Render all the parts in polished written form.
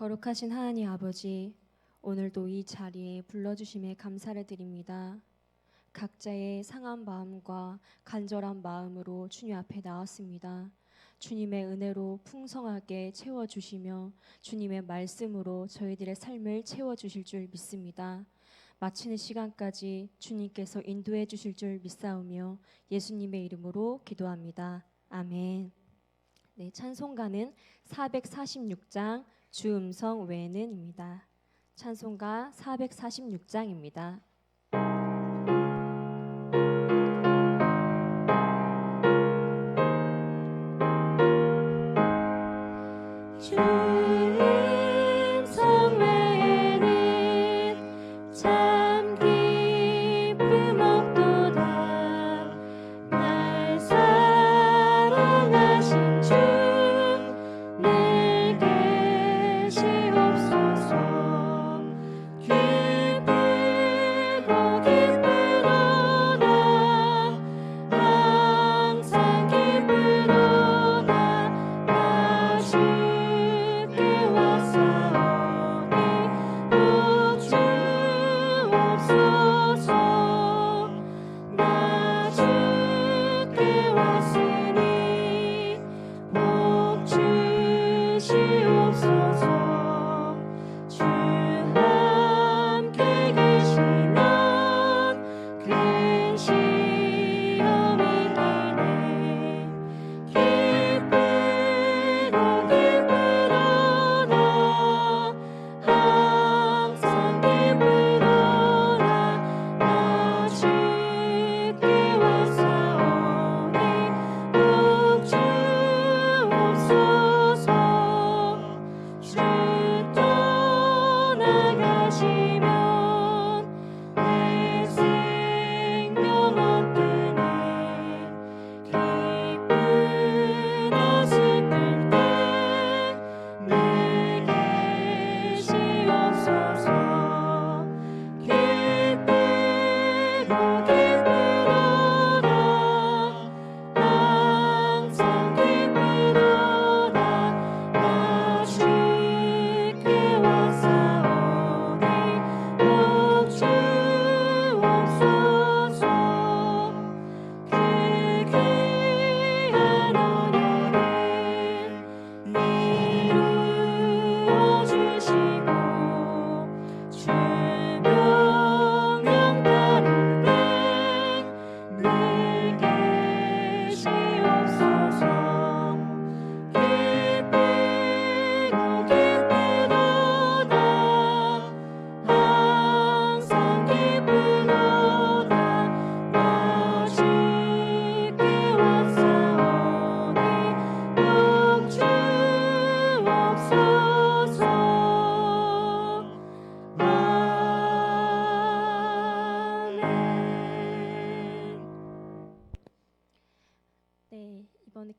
거룩하신 하나님 아버지, 오늘도 이 자리에 불러주심에 감사를 드립니다. 각자의 상한 마음과 간절한 마음으로 주님 앞에 나왔습니다. 주님의 은혜로 풍성하게 채워주시며 주님의 말씀으로 저희들의 삶을 채워주실 줄 믿습니다. 마치는 시간까지 주님께서 인도해 주실 줄 믿사오며 예수님의 이름으로 기도합니다. 아멘. 네, 찬송가는 446장 주 음성 외에는입니다. 찬송가 446장입니다.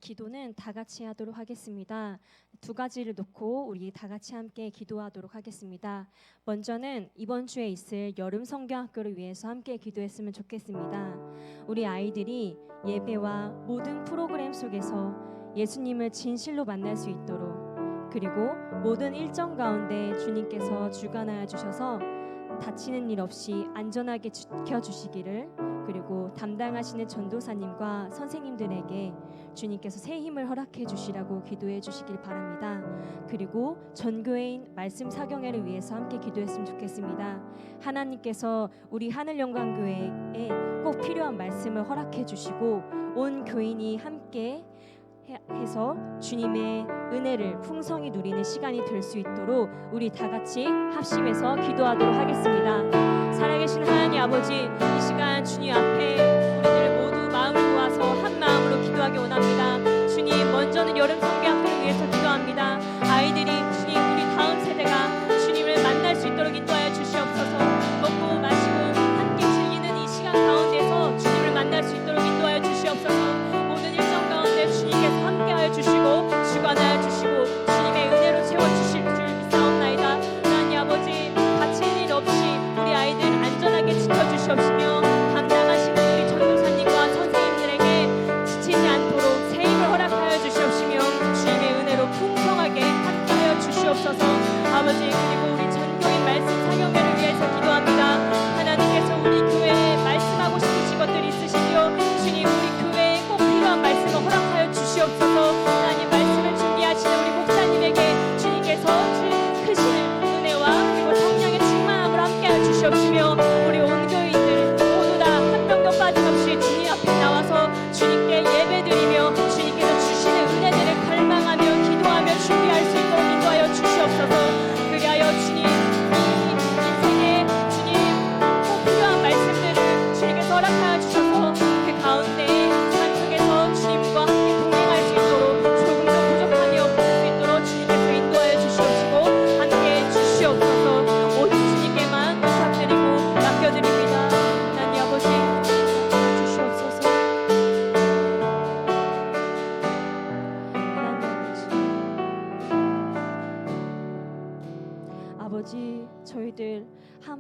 기도는 다 같이 하도록 하겠습니다. 두 가지를 놓고 우리 다 같이 함께 기도하도록 하겠습니다. 먼저는 이번 주에 있을 여름 성경학교를 위해서 함께 기도했으면 좋겠습니다. 우리 아이들이 예배와 모든 프로그램 속에서 예수님을 진실로 만날 수 있도록, 그리고 모든 일정 가운데 주님께서 주관하여 주셔서 다치는 일 없이 안전하게 지켜주시기를, 그리고 담당하시는 전도사님과 선생님들에게 주님께서 새 힘을 허락해 주시라고 기도해 주시길 바랍니다. 그리고 전교회인 말씀 사경회를 위해서 함께 기도했으면 좋겠습니다. 하나님께서 우리 하늘영광교회에 꼭 필요한 말씀을 허락해 주시고 온 교인이 함께 해서 주님의 은혜를 풍성히 누리는 시간이 될 수 있도록 우리 다 같이 합심해서 기도하도록 하겠습니다. 살아계신 하나님 아버지, 이 시간 주님 앞에 우리들 모두 마음을 모아서 한 마음으로 기도하기 원합니다. 주님, 먼저는 여름 성경학교를 위해서 기도합니다. 아이들이 주님, 우리 다음 세대가 주님을 만날 수 있도록 인도하여 주시옵소서. 먹고 마시고 함께 즐기는 이 시간 가운데서 주님을 만날 수 있도록 인도하여 주시옵소서. 모든 일정 가운데 주님께서 함께하여 주시고 주관하여 주시고 주님의 은혜로 채워주실 줄 믿사옵나이다. 하나님 아버지, 다칠 일 없이 우리 아이들 안전하게 지켜주시옵시며 담당하시는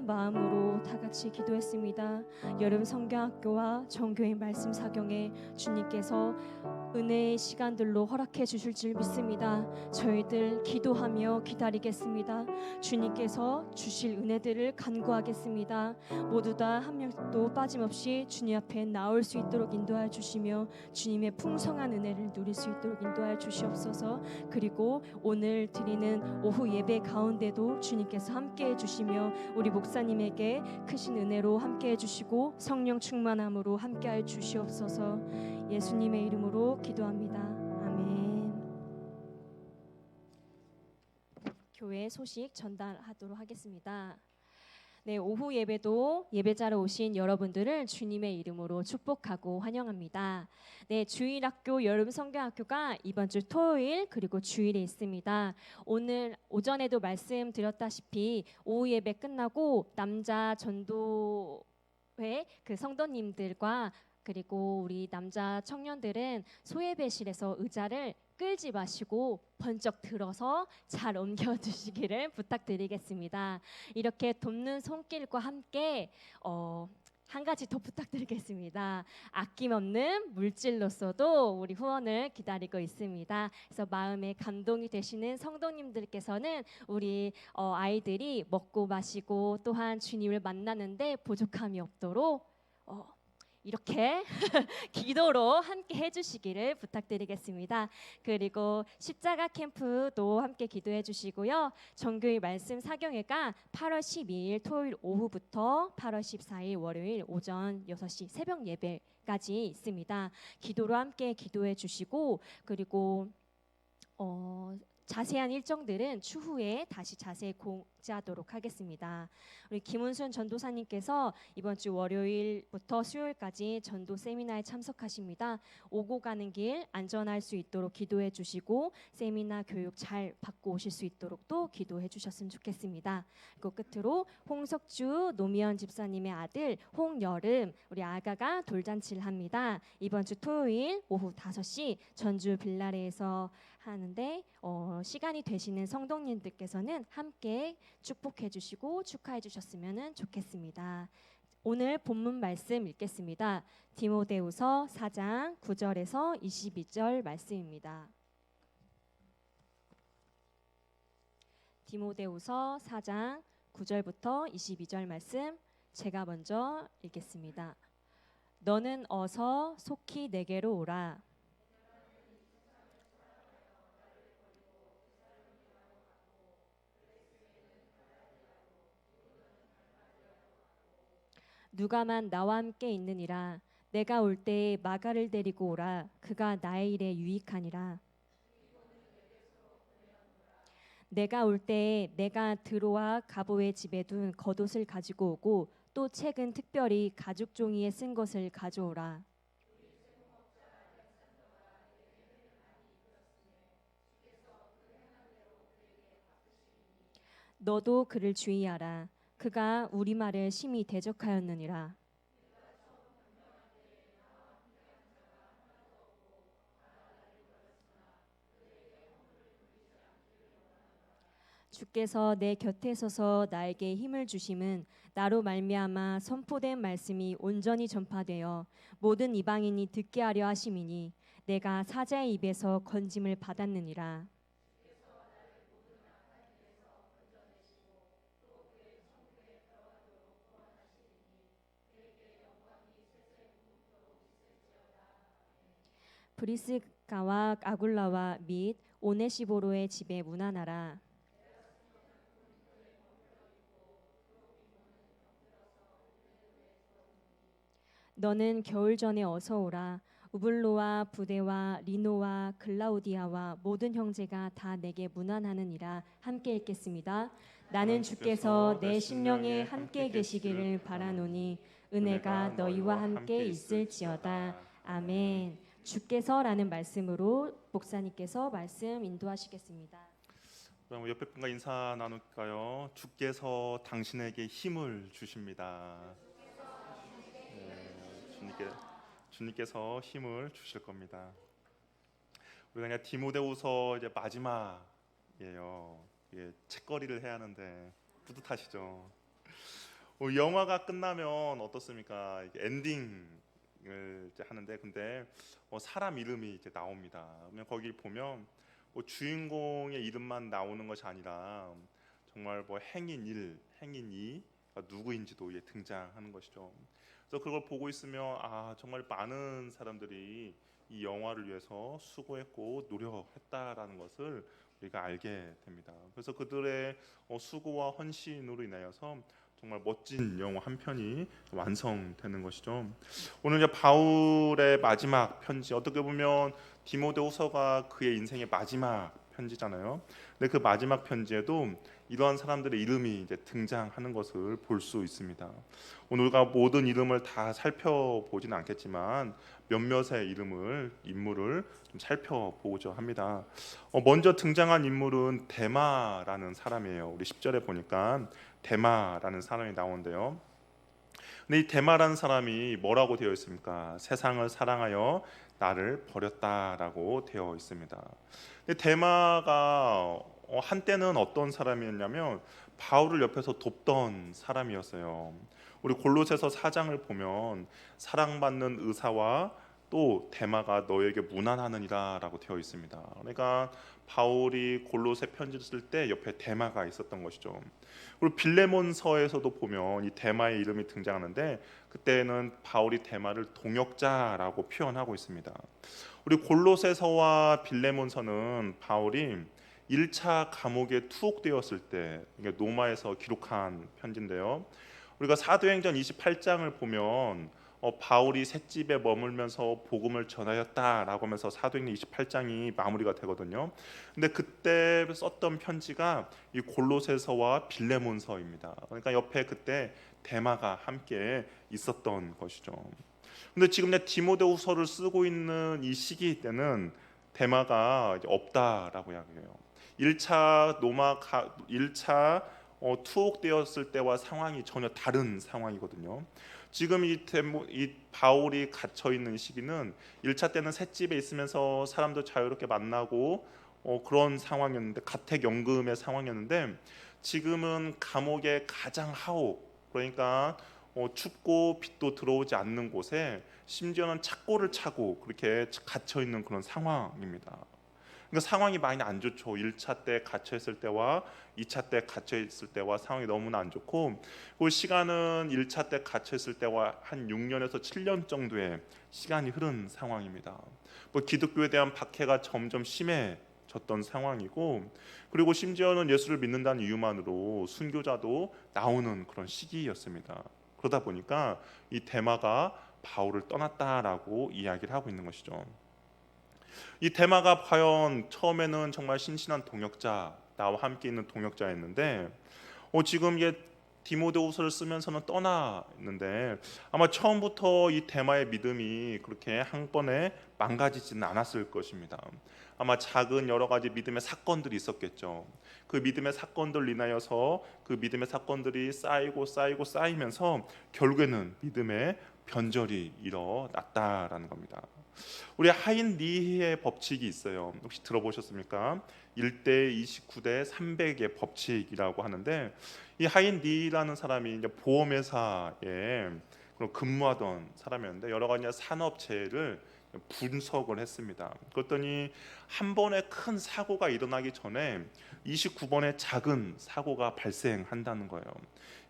한 마음으로 다 같이 기도했습니다. 여름 성경학교와 정교인 말씀 사경에 주님께서 은혜의 시간들로 허락해 주실 줄 믿습니다. 저희들 기도하며 기다리겠습니다. 주님께서 주실 은혜들을 간구하겠습니다. 모두 다 한 명도 빠짐없이 주님 앞에 나올 수 있도록 인도하여 주시며 주님의 풍성한 은혜를 누릴 수 있도록 인도하여 주시옵소서. 그리고 오늘 드리는 오후 예배 가운데도 주님께서 함께해 주시며 우리 목사님에게 크신 은혜로 함께해 주시고 성령 충만함으로 함께하여 주시옵소서. 예수님의 이름으로 기도합니다. 아멘. 교회 소식 전달하도록 하겠습니다. 네, 오후 예배도 예배자로 오신 여러분들을 주님의 이름으로 축복하고 환영합니다. 네, 주일학교 여름 성경학교가 이번 주 토요일 그리고 주일에 있습니다. 오늘 오전에도 말씀드렸다시피 오후 예배 끝나고 남자 전도회 그 성도님들과 그리고 우리 남자 청년들은 소예배실에서 의자를 끌지 마시고 번쩍 들어서 잘 옮겨주시기를 부탁드리겠습니다. 이렇게 돕는 손길과 함께 한 가지 더 부탁드리겠습니다. 아낌없는 물질로서도 우리 후원을 기다리고 있습니다. 그래서 마음에 감동이 되시는 성도님들께서는 우리 아이들이 먹고 마시고 또한 주님을 만나는데 부족함이 없도록 이렇게 기도로 함께 해주시기를 부탁드리겠습니다. 그리고 십자가 캠프도 함께 기도해 주시고요. 정교의 말씀 사경회가 8월 12일 토요일 오후부터 8월 14일 월요일 오전 6시 새벽 예배까지 있습니다. 기도로 함께 기도해 주시고 그리고 자세한 일정들은 추후에 다시 자세히 공지하도록 하겠습니다. 우리 김은순 전도사님께서 이번 주 월요일부터 수요일까지 전도 세미나에 참석하십니다. 오고 가는 길 안전할 수 있도록 기도해 주시고 세미나 교육 잘 받고 오실 수 있도록 또 기도해 주셨으면 좋겠습니다. 그리고 끝으로 홍석주 노미연 집사님의 아들 홍여름 우리 아가가 돌잔치를 합니다. 이번 주 토요일 오후 5시 전주 빌라레에서 하는데 시간이 되시는 성도님들께서는 함께 축복해 주시고 축하해 주셨으면 좋겠습니다. 오늘 본문 말씀 읽겠습니다. 디모데후서 4장 9절에서 22절 말씀입니다. 디모데후서 4장 9절부터 22절 말씀 제가 먼저 읽겠습니다. 너는 어서 속히 내게로 오라. 누가만 나와 함께 있느니라. 내가 올 때에 마가를 데리고 오라. 그가 나의 일에 유익하니라. 내가 올 때에 내가 드로와 가보의 집에 둔 겉옷을 가지고 오고 또 책은 특별히 가죽 종이에 쓴 것을 가져오라. 너도 그를 주의하라. 그가 우리 말을 심히 대적하였느니라. 주께서 내 곁에 서서 나에게 힘을 주심은 나로 말미암아 선포된 말씀이 온전히 전파되어 모든 이방인이 듣게 하려 하심이니 내가 사자의 입에서 건짐을 받았느니라. 브리스가와 아굴라와 및 오네시보로의 집에 문안하라. 너는 겨울 전에 어서 오라. 우블로와 부데와 리노와 글라우디아와 모든 형제가 다 내게 문안하느니라. 함께 읽겠습니다. 나는 주께서 내 심령에 함께 계시기를 바라노니 은혜가 너희와 함께 있을지어다. 아멘. 주께서라는 말씀으로 목사님께서 말씀 인도하시겠습니다. 그럼 옆에 분과 인사 나눌까요? 주께서 당신에게 힘을 주십니다. 주님께서 힘을 주실 겁니다. 우리가 그냥 디모데후서 이제 마지막이에요. 책거리를 해야 하는데 뿌듯하시죠? 영화가 끝나면 어떻습니까? 이게 엔딩을 이제 하는데 근데 사람 이름이 이제 나옵니다. 그러면 거기 보면 주인공의 이름만 나오는 것이 아니라 정말 행인 1, 행인 2 누구인지도 이제 등장하는 것이죠. 그래서 그걸 보고 있으면 정말 많은 사람들이 이 영화를 위해서 수고했고 노력했다라는 것을 우리가 알게 됩니다. 그래서 그들의 수고와 헌신으로 인하여서 정말 멋진 영화 한 편이 완성되는 것이죠. 오늘 이제 바울의 마지막 편지, 어떻게 보면 디모데후서가 그의 인생의 마지막 편지잖아요. 근데 그 마지막 편지에도 이러한 사람들의 이름이 이제 등장하는 것을 볼 수 있습니다. 오늘과 모든 이름을 다 살펴보지는 않겠지만 몇몇의 인물을 좀 살펴보고자 합니다. 먼저 등장한 인물은 데마라는 사람이에요. 우리 10절에 보니까 데마라는 사람이 나오는데요. 근데 이 데마라는 사람이 뭐라고 되어 있습니까? 세상을 사랑하여 나를 버렸다라고 되어 있습니다. 근데 데마가 한때는 어떤 사람이었냐면 바울을 옆에서 돕던 사람이었어요. 우리 골로새서 4장을 보면 사랑받는 의사와 또 데마가 너에게 무난하느니라라고 되어 있습니다. 그러니까 바울이 골로새 편지를 쓸 때 옆에 데마가 있었던 것이죠. 그리고 빌레몬서에서도 보면 이 데마의 이름이 등장하는데 그때는 바울이 데마를 동역자라고 표현하고 있습니다. 우리 골로새서와 빌레몬서는 바울이 1차 감옥에 투옥되었을 때 로마에서 기록한 편지인데요. 우리가 사도행전 28장을 보면 바울이 셋집에 머물면서 복음을 전하였다라고 하면서 사도행전 28장이 마무리가 되거든요. 근데 그때 썼던 편지가 이 골로새서와 빌레몬서입니다. 그러니까 옆에 그때 데마가 함께 있었던 것이죠. 근데 지금 내 디모데후서를 쓰고 있는 이 시기 때는 데마가 이제 없다라고 이야기해요. 1차 투옥되었을 때와 상황이 전혀 다른 상황이거든요. 지금 이 바울이 갇혀 있는 시기는 1차 때는 셋집에 있으면서 사람도 자유롭게 만나고 그런 상황이었는데 가택연금의 상황이었는데 지금은 감옥의 가장 하옥, 그러니까 춥고 빛도 들어오지 않는 곳에 심지어는 착고를 차고 그렇게 갇혀 있는 그런 상황입니다. 그러니까 상황이 많이 안 좋죠. 1차 때 갇혀 있을 때와 2차 때 갇혀 있을 때와 상황이 너무나 안 좋고, 그 시간은 1차 때 갇혀 있을 때와 한 6년에서 7년 정도의 시간이 흐른 상황입니다. 기독교에 대한 박해가 점점 심해졌던 상황이고, 그리고 심지어는 예수를 믿는다는 이유만으로 순교자도 나오는 그런 시기였습니다. 그러다 보니까 이 데마가 바울을 떠났다라고 이야기를 하고 있는 것이죠. 이 데마가 과연 처음에는 정말 신실한 동역자, 나와 함께 있는 동역자였는데 지금 이게 디모데후서를 쓰면서는 떠나 있는데 아마 처음부터 이 데마의 믿음이 그렇게 한 번에 망가지지는 않았을 것입니다. 아마 작은 여러 가지 믿음의 사건들이 있었겠죠. 그 믿음의 사건들 인하여서 그 믿음의 사건들이 쌓이면서 결국에는 믿음의 변절이 일어났다라는 겁니다. 우리 하인 리의 법칙이 있어요. 혹시 들어보셨습니까? 1대 29대 300의 법칙이라고 하는데 이 하인 리라는 사람이 이제 보험회사에 근무하던 사람이었는데 여러 가지 산업재해를 분석을 했습니다. 그랬더니 한 번의 큰 사고가 일어나기 전에 29번의 작은 사고가 발생한다는 거예요.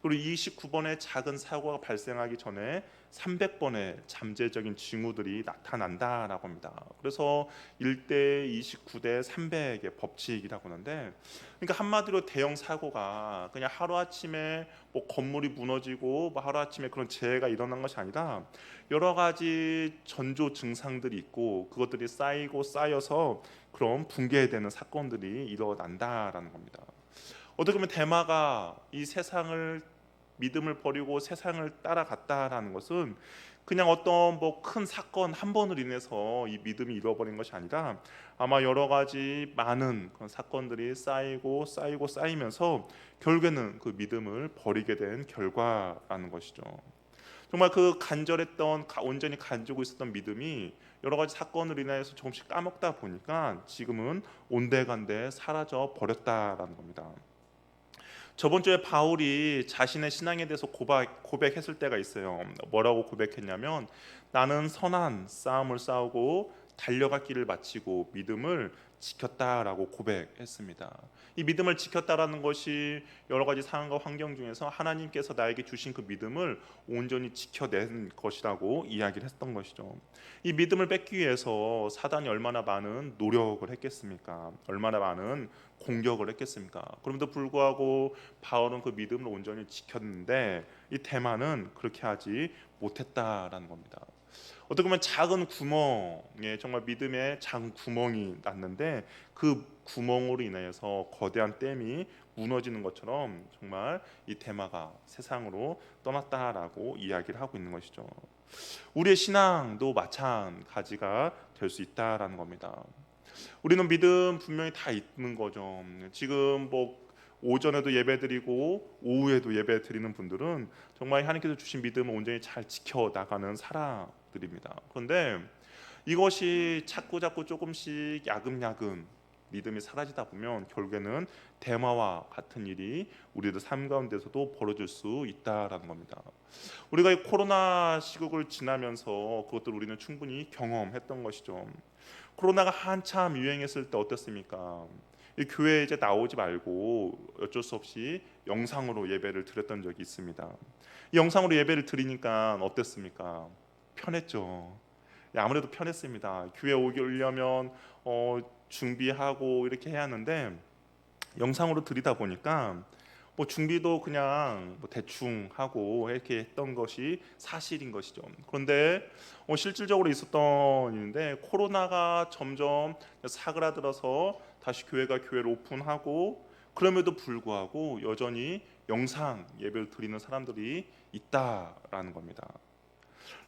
그리고 29번의 작은 사고가 발생하기 전에 300번의 잠재적인 징후들이 나타난다라고 합니다. 그래서 1대 29대 300의 법칙이라고 하는데, 그러니까 한마디로 대형 사고가 그냥 하루아침에 건물이 무너지고 하루아침에 그런 재해가 일어난 것이 아니라 여러 가지 전조 증상들이 있고 그것들이 쌓여서 그런 붕괴되는 사건들이 일어난다라는 겁니다. 어떻게 보면 데마가 이 세상을 믿음을 버리고 세상을 따라갔다라는 것은 그냥 어떤 큰 사건 한 번으로 인해서 이 믿음이 잃어버린 것이 아니라 아마 여러 가지 많은 그런 사건들이 쌓이면서 결국에는 그 믿음을 버리게 된 결과라는 것이죠. 정말 그 간절했던 온전히 가지고 있었던 믿음이 여러 가지 사건으로 인해서 조금씩 까먹다 보니까 지금은 온데간데 사라져 버렸다라는 겁니다. 저번 주에 바울이 자신의 신앙에 대해서 고백했을 때가 있어요. 뭐라고 고백했냐면 나는 선한 싸움을 싸우고 달려갈 길을 마치고 믿음을 지켰다라고 고백했습니다. 이 믿음을 지켰다라는 것이 여러 가지 상황과 환경 중에서 하나님께서 나에게 주신 그 믿음을 온전히 지켜낸 것이라고 이야기를 했던 것이죠. 이 믿음을 뺏기 위해서 사단이 얼마나 많은 노력을 했겠습니까? 얼마나 많은 공격을 했겠습니까? 그럼에도 불구하고 바울은 그 믿음을 온전히 지켰는데 이 대만은 그렇게 하지 못했다라는 겁니다. 어떻게 보면 작은 구멍에 정말 믿음의 작은 구멍이 났는데 그 구멍으로 인하여서 거대한 댐이 무너지는 것처럼 정말 이 대마가 세상으로 떠났다라고 이야기를 하고 있는 것이죠. 우리의 신앙도 마찬가지가 될 수 있다라는 겁니다. 우리는 믿음 분명히 다 있는 거죠. 지금 뭐 오전에도 예배드리고 오후에도 예배드리는 분들은 정말 하나님께서 주신 믿음을 온전히 잘 지켜 나가는 사람들입니다. 그런데 이것이 자꾸 조금씩 야금야금 믿음이 사라지다 보면 결국에는 대마와 같은 일이 우리들 삶 가운데서도 벌어질 수 있다라는 겁니다. 우리가 이 코로나 시국을 지나면서 그것들 우리는 충분히 경험했던 것이죠. 코로나가 한참 유행했을 때 어땠습니까? 이 교회에 이제 나오지 말고 어쩔 수 없이 영상으로 예배를 드렸던 적이 있습니다. 이 영상으로 예배를 드리니까 어땠습니까? 편했죠. 아무래도 편했습니다. 교회 오려면 준비하고 이렇게 해야 하는데 영상으로 드리다 보니까 뭐 준비도 그냥 뭐 대충 하고 이렇게 했던 것이 사실인 것이죠. 그런데 실질적으로 있었던 일인데 코로나가 점점 사그라들어서 다시 교회를 오픈하고 그럼에도 불구하고 여전히 영상 예배를 드리는 사람들이 있다라는 겁니다.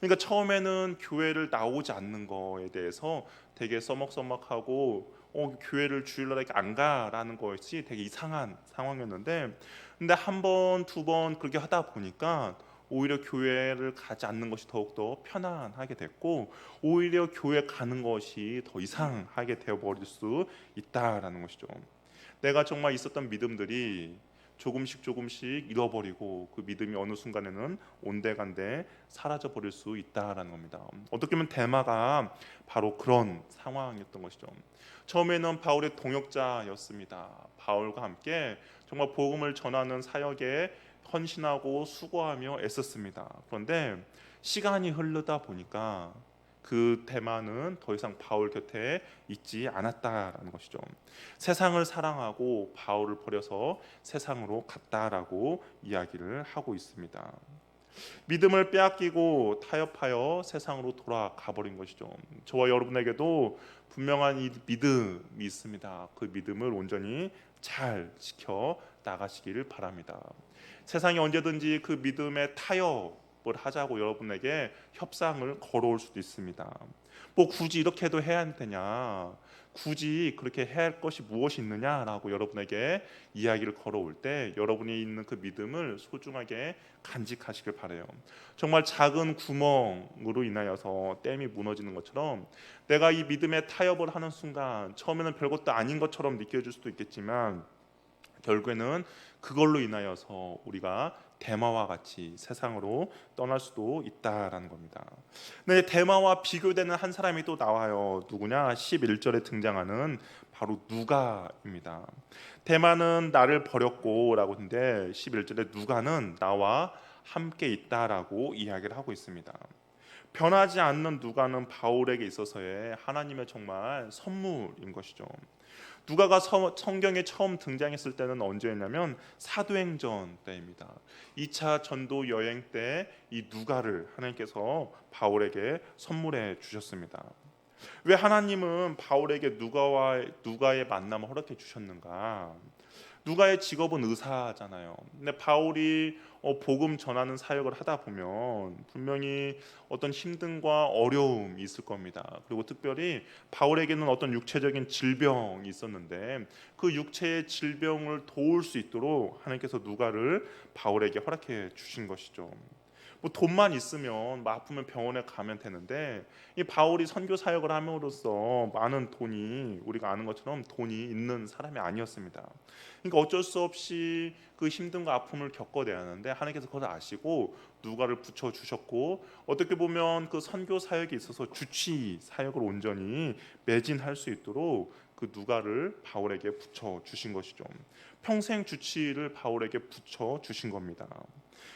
그러니까 처음에는 교회를 나오지 않는 거에 대해서 되게 써먹써먹하고 교회를 주일날 이렇게 안 가라는 것이 되게 이상한 상황이었는데 근데 한 번, 두 번 그렇게 하다 보니까 오히려 교회를 가지 않는 것이 더욱더 편안하게 됐고 오히려 교회 가는 것이 더 이상하게 되어버릴 수 있다라는 것이죠. 내가 정말 있었던 믿음들이 조금씩 잃어버리고 그 믿음이 어느 순간에는 온데간데 사라져 버릴 수 있다라는 겁니다. 어떻게 보면 대마가 바로 그런 상황이었던 것이죠. 처음에는 바울의 동역자였습니다. 바울과 함께 정말 복음을 전하는 사역에 헌신하고 수고하며 애썼습니다. 그런데 시간이 흐르다 보니까 그 대마는 더 이상 바울 곁에 있지 않았다라는 것이죠. 세상을 사랑하고 바울을 버려서 세상으로 갔다라고 이야기를 하고 있습니다. 믿음을 빼앗기고 타협하여 세상으로 돌아가 버린 것이죠. 저와 여러분에게도 분명한 이 믿음이 있습니다. 그 믿음을 온전히 잘 지켜 나가시기를 바랍니다. 세상이 언제든지 그 믿음의 타협을 하자고 여러분에게 협상을 걸어올 수도 있습니다. 뭐 굳이 이렇게 해도 해야 되냐? 굳이 그렇게 해야 할 것이 무엇이 있느냐라고 여러분에게 이야기를 걸어올 때 여러분이 있는 그 믿음을 소중하게 간직하시길 바라요. 정말 작은 구멍으로 인하여서 댐이 무너지는 것처럼 내가 이 믿음의 타협을 하는 순간 처음에는 별것도 아닌 것처럼 느껴질 수도 있겠지만 결국에는 그걸로 인하여서 우리가 대마와 같이 세상으로 떠날 수도 있다라는 겁니다. 네, 대마와 비교되는 한 사람이 또 나와요. 누구냐? 11절에 등장하는 바로 누가입니다. 대마는 나를 버렸고라고 하는데 11절에 누가는 나와 함께 있다라고 이야기를 하고 있습니다. 변하지 않는 누가는 바울에게 있어서의 하나님의 정말 선물인 것이죠. 누가가 성경에 처음 등장했을 때는 언제였냐면 사도행전 때입니다. 2차 전도 여행 때 이 누가를 하나님께서 바울에게 선물해 주셨습니다. 왜 하나님은 바울에게 누가의 만남을 허락해 주셨는가? 누가의 직업은 의사잖아요. 근데 바울이 복음 전하는 사역을 하다 보면 분명히 어떤 힘듦과 어려움이 있을 겁니다. 그리고 특별히 바울에게는 어떤 육체적인 질병이 있었는데 그 육체의 질병을 도울 수 있도록 하나님께서 누가를 바울에게 허락해 주신 것이죠. 뭐 돈만 있으면 뭐 아프면 병원에 가면 되는데 이 바울이 선교 사역을 함으로써 많은 돈이 우리가 아는 것처럼 돈이 있는 사람이 아니었습니다. 그러니까 어쩔 수 없이 그 힘든과 아픔을 겪어내야 하는데 하나님께서 그것을 아시고 누가를 붙여 주셨고 어떻게 보면 그 선교 사역에 있어서 주치 사역을 온전히 매진할 수 있도록 그 누가를 바울에게 붙여 주신 것이죠. 평생 주치를 바울에게 붙여 주신 겁니다.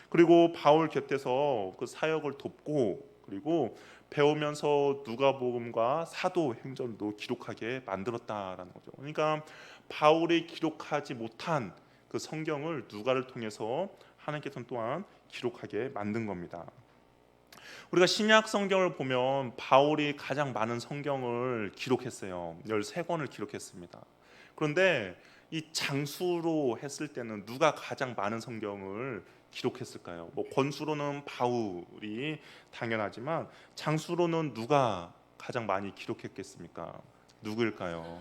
그리고 바울 곁에서 그 사역을 돕고 그리고 배우면서 누가복음과 사도행전도 기록하게 만들었다라는 거죠. 그러니까 바울이 기록하지 못한 그 성경을 누가를 통해서 하나님께서는 또한 기록하게 만든 겁니다. 우리가 신약 성경을 보면 바울이 가장 많은 성경을 기록했어요. 13권을 기록했습니다. 그런데 이 장수로 했을 때는 누가 가장 많은 성경을 기록했을까요? 뭐 권수로는 바울이 당연하지만 장수로는 누가 가장 많이 기록했겠습니까? 누구일까요?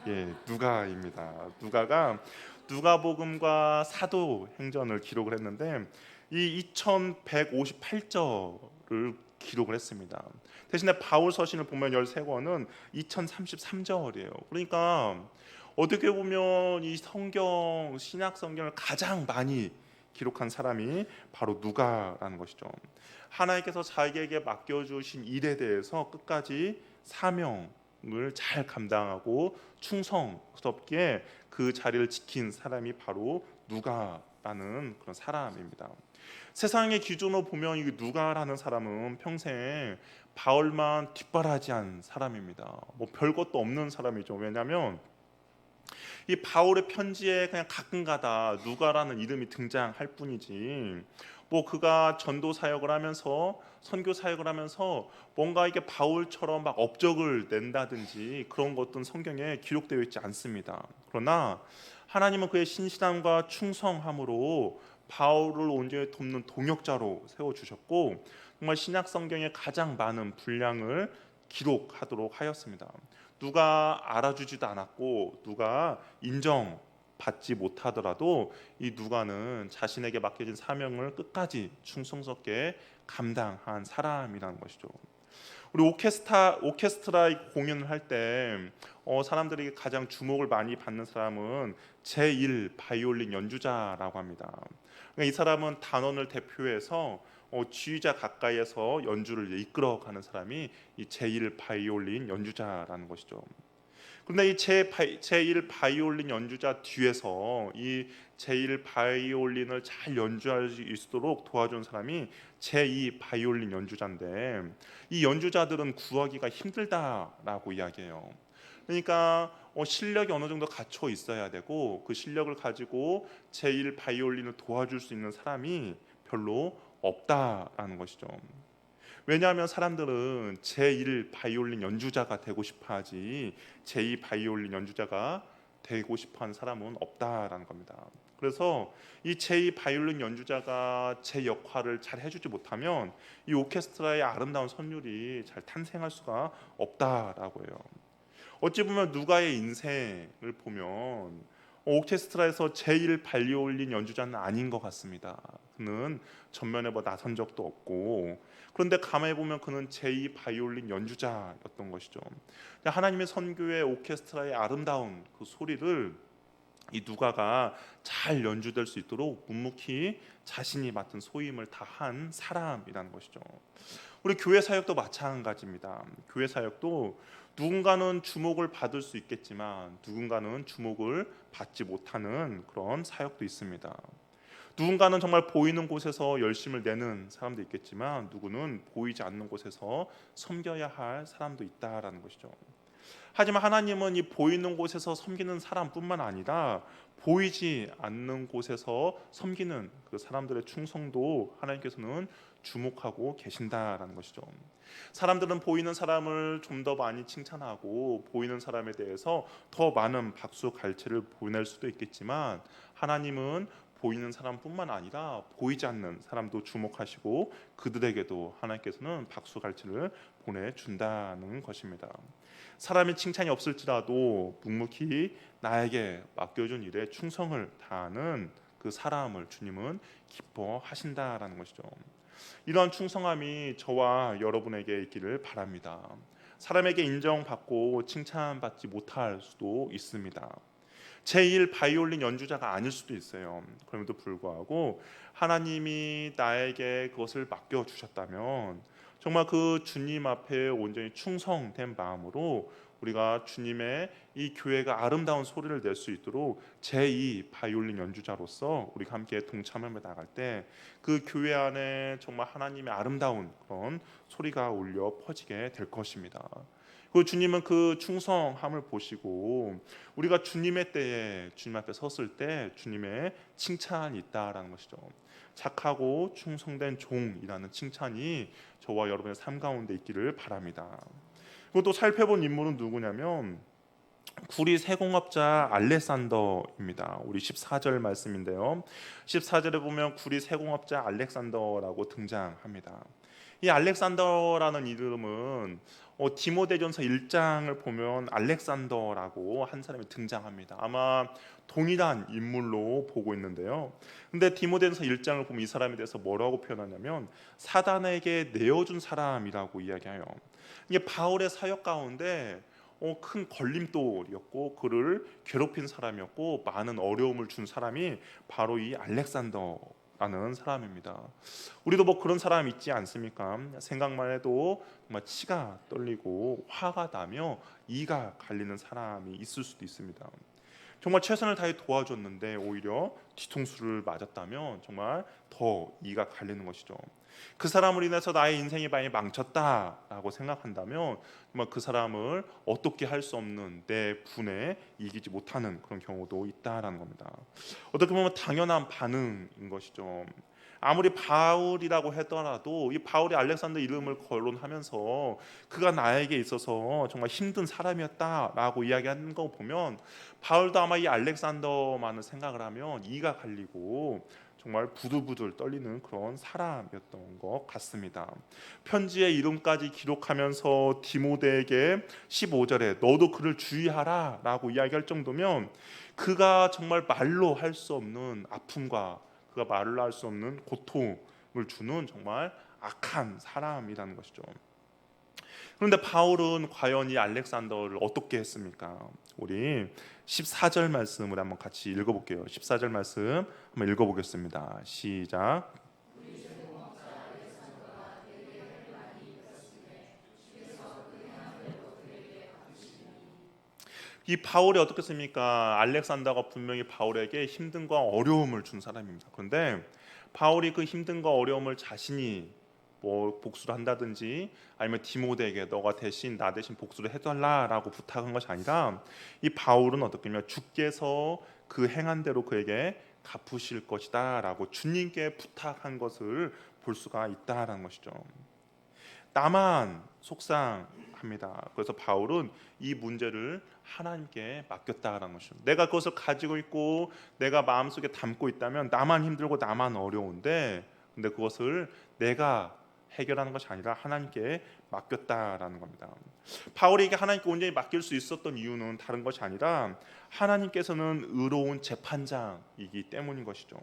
예, 누가입니다. 누가가 누가복음과 사도행전을 기록을 했는데 이 2158절을 기록을 했습니다. 대신에 바울 서신을 보면 13권은 2033절이에요. 그러니까 어떻게 보면 이 성경 신약 성경을 가장 많이 기록한 사람이 바로 누가라는 것이죠. 하나님께서 자기에게 맡겨주신 일에 대해서 끝까지 사명을 잘 감당하고 충성스럽게 그 자리를 지킨 사람이 바로 누가라는 그런 사람입니다. 세상의 기준으로 보면 이 누가라는 사람은 평생 바울만 뒷바라지한 사람입니다. 뭐 별것도 없는 사람이죠. 왜냐하면 이 바울의 편지에 그냥 가끔가다 누가라는 이름이 등장할 뿐이지 뭐 그가 전도 사역을 하면서 선교 사역을 하면서 뭔가 이게 바울처럼 막 업적을 낸다든지 그런 것들은 성경에 기록되어 있지 않습니다. 그러나 하나님은 그의 신실함과 충성함으로 바울을 온전히 돕는 동역자로 세워주셨고 정말 신약 성경의 가장 많은 분량을 기록하도록 하였습니다. 누가 알아주지도 않았고 누가 인정받지 못하더라도 이 누가는 자신에게 맡겨진 사명을 끝까지 충성스럽게 감당한 사람이라는 것이죠. 우리 오케스트라 공연을 할 때 사람들이 가장 주목을 많이 받는 사람은 제1 바이올린 연주자라고 합니다. 그러니까 이 사람은 단원을 대표해서 지휘자 가까이에서 연주를 이끌어가는 사람이 이 제1 바이올린 연주자라는 것이죠. 그런데 이 제1 바이올린 연주자 뒤에서 이 제1 바이올린을 잘 연주할 수 있도록 도와준 사람이 제2 바이올린 연주자인데 이 연주자들은 구하기가 힘들다라고 이야기해요. 그러니까 실력이 어느 정도 갖춰 있어야 되고 그 실력을 가지고 제1 바이올린을 도와줄 수 있는 사람이 별로 없다라는 것이죠. 왜냐하면 사람들은 제1 바이올린 연주자가 되고 싶어하지 제2 바이올린 연주자가 되고 싶어하는 사람은 없다라는 겁니다. 그래서 이 제2 바이올린 연주자가 제 역할을 잘 해주지 못하면 이 오케스트라의 아름다운 선율이 잘 탄생할 수가 없다라고 해요. 어찌 보면 누가의 인생을 보면 오케스트라에서 제1 바이올린 연주자는 아닌 것 같습니다. 그는 전면에 뭐 나선 적도 없고 그런데 가만히 보면 그는 제2 바이올린 연주자였던 것이죠. 하나님의 선교의 오케스트라의 아름다운 그 소리를 이 누가가 잘 연주될 수 있도록 묵묵히 자신이 맡은 소임을 다한 사람이라는 것이죠. 우리 교회 사역도 마찬가지입니다. 교회 사역도 누군가는 주목을 받을 수 있겠지만 누군가는 주목을 받지 못하는 그런 사역도 있습니다. 누군가는 정말 보이는 곳에서 열심을 내는 사람도 있겠지만 누구는 보이지 않는 곳에서 섬겨야 할 사람도 있다라는 것이죠. 하지만 하나님은 이 보이는 곳에서 섬기는 사람뿐만 아니라 보이지 않는 곳에서 섬기는 그 사람들의 충성도 하나님께서는 주목하고 계신다라는 것이죠. 사람들은 보이는 사람을 좀 더 많이 칭찬하고 보이는 사람에 대해서 더 많은 박수 갈채를 보낼 수도 있겠지만 하나님은 보이는 사람뿐만 아니라 보이지 않는 사람도 주목하시고 그들에게도 하나님께서는 박수 갈채를 보내준다는 것입니다. 사람의 칭찬이 없을지라도 묵묵히 나에게 맡겨준 일에 충성을 다하는 그 사람을 주님은 기뻐하신다라는 것이죠. 이러한 충성함이 저와 여러분에게 있기를 바랍니다. 사람에게 인정받고 칭찬받지 못할 수도 있습니다. 제1 바이올린 연주자가 아닐 수도 있어요. 그럼에도 불구하고 하나님이 나에게 그것을 맡겨 주셨다면 정말 그 주님 앞에 온전히 충성된 마음으로 우리가 주님의 이 교회가 아름다운 소리를 낼 수 있도록 제2 바이올린 연주자로서 우리가 함께 동참하며 나갈 때 그 교회 안에 정말 하나님의 아름다운 그런 소리가 울려 퍼지게 될 것입니다. 그 주님은 그 충성함을 보시고 우리가 주님의 때에 주님 앞에 섰을 때 주님의 칭찬이 있다라는 것이죠. 착하고 충성된 종이라는 칭찬이 저와 여러분의 삶 가운데 있기를 바랍니다. 그리고 또 살펴본 인물은 누구냐면 구리 세공업자 알렉산더입니다. 우리 14절 말씀인데요. 14절에 보면 구리 세공업자 알렉산더라고 등장합니다. 이 알렉산더라는 이름은 디모데전서 1장을 보면 알렉산더라고 한 사람이 등장합니다. 아마 동일한 인물로 보고 있는데요. 근데 디모데전서 1장을 보면 이 사람에 대해서 뭐라고 표현하냐면 사단에게 내어준 사람이라고 이야기해요. 이게 바울의 사역 가운데 큰 걸림돌이었고 그를 괴롭힌 사람이었고 많은 어려움을 준 사람이 바로 이 알렉산더라는 사람입니다. 우리도 뭐 그런 사람 있지 않습니까? 생각만 해도 정말 치가 떨리고 화가 나며 이가 갈리는 사람이 있을 수도 있습니다. 정말 최선을 다해 도와줬는데 오히려 뒤통수를 맞았다면 정말 더 이가 갈리는 것이죠. 그 사람을 인해서 나의 인생이 많이 망쳤다라고 생각한다면 정말 그 사람을 어떻게 할 수 없는 내 분에 이기지 못하는 그런 경우도 있다라는 겁니다. 어떻게 보면 당연한 반응인 것이죠. 아무리 바울이라고 하더라도 이 바울이 알렉산더 이름을 거론하면서 그가 나에게 있어서 정말 힘든 사람이었다라고 이야기하는 거 보면 바울도 아마 이 알렉산더만을 생각을 하면 이가 갈리고 정말 부들부들 떨리는 그런 사람이었던 것 같습니다. 편지의 이름까지 기록하면서 디모데에게 15절에 너도 그를 주의하라 라고 이야기할 정도면 그가 정말 말로 할 수 없는 아픔과 그가 말로 할 수 없는 고통을 주는 정말 악한 사람이라는 것이죠. 그런데 바울은 과연 이 알렉산더를 어떻게 했습니까? 우리 14절 말씀을 한번 같이 읽어볼게요. 14절 말씀 한번 읽어보겠습니다. 시작. 이 바울이 어떻게 했습니까? 알렉산더가 분명히 바울에게 힘든과 어려움을 준 사람입니다. 그런데 바울이 그 힘든과 어려움을 자신이 뭐 복수를 한다든지 아니면 디모데에게 너가 대신 나 대신 복수를 해달라라고 부탁한 것이 아니라 이 바울은 어떻게 하면 주께서 그 행한 대로 그에게 갚으실 것이다라고 주님께 부탁한 것을 볼 수가 있다라는 것이죠. 나만 속상합니다. 그래서 바울은 이 문제를 하나님께 맡겼다라는 것이죠. 내가 그것을 가지고 있고 내가 마음속에 담고 있다면 나만 힘들고 나만 어려운데 근데 그것을 내가 해결하는 것이 아니라 하나님께 맡겼다라는 겁니다. 바울에게 하나님께 온전히 맡길 수 있었던 이유는 다른 것이 아니라 하나님께서는 의로운 재판장이기 때문인 것이죠.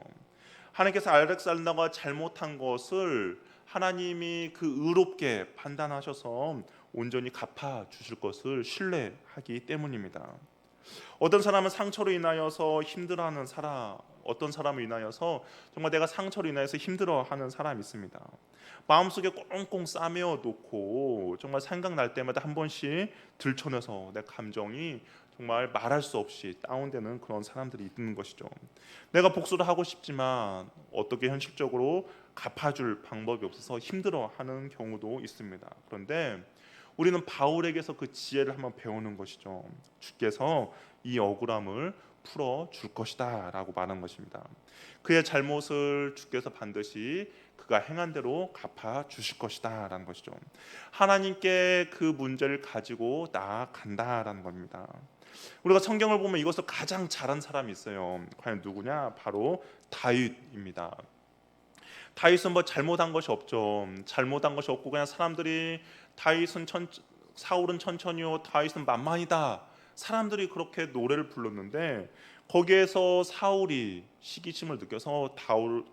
하나님께서 알렉산더가 잘못한 것을 하나님이 그 의롭게 판단하셔서 온전히 갚아 주실 것을 신뢰하기 때문입니다. 어떤 사람은 상처로 인하여서 힘들어하는 사람, 어떤 사람을 인하여서 정말 내가 상처로 인하여서 힘들어하는 사람이 있습니다. 마음속에 꽁꽁 싸매어 놓고 정말 생각날 때마다 한 번씩 들춰내서 내 감정이 정말 말할 수 없이 다운되는 그런 사람들이 있는 것이죠. 내가 복수를 하고 싶지만 어떻게 현실적으로 갚아줄 방법이 없어서 힘들어하는 경우도 있습니다. 그런데 우리는 바울에게서 그 지혜를 한번 배우는 것이죠. 주께서 이 억울함을 풀어줄 것이다 라고 말한 것입니다. 그의 잘못을 주께서 반드시 그가 행한 대로 갚아주실 것이다 라는 것이죠. 하나님께 그 문제를 가지고 나아간다라는 겁니다. 우리가 성경을 보면 이것을 가장 잘한 사람이 있어요. 과연 누구냐? 바로 다윗입니다. 다윗은 뭐 잘못한 것이 없죠. 잘못한 것이 없고 그냥 사람들이 사울은 천천히요 다윗은 만만이다. 사람들이 그렇게 노래를 불렀는데 거기에서 사울이 시기심을 느껴서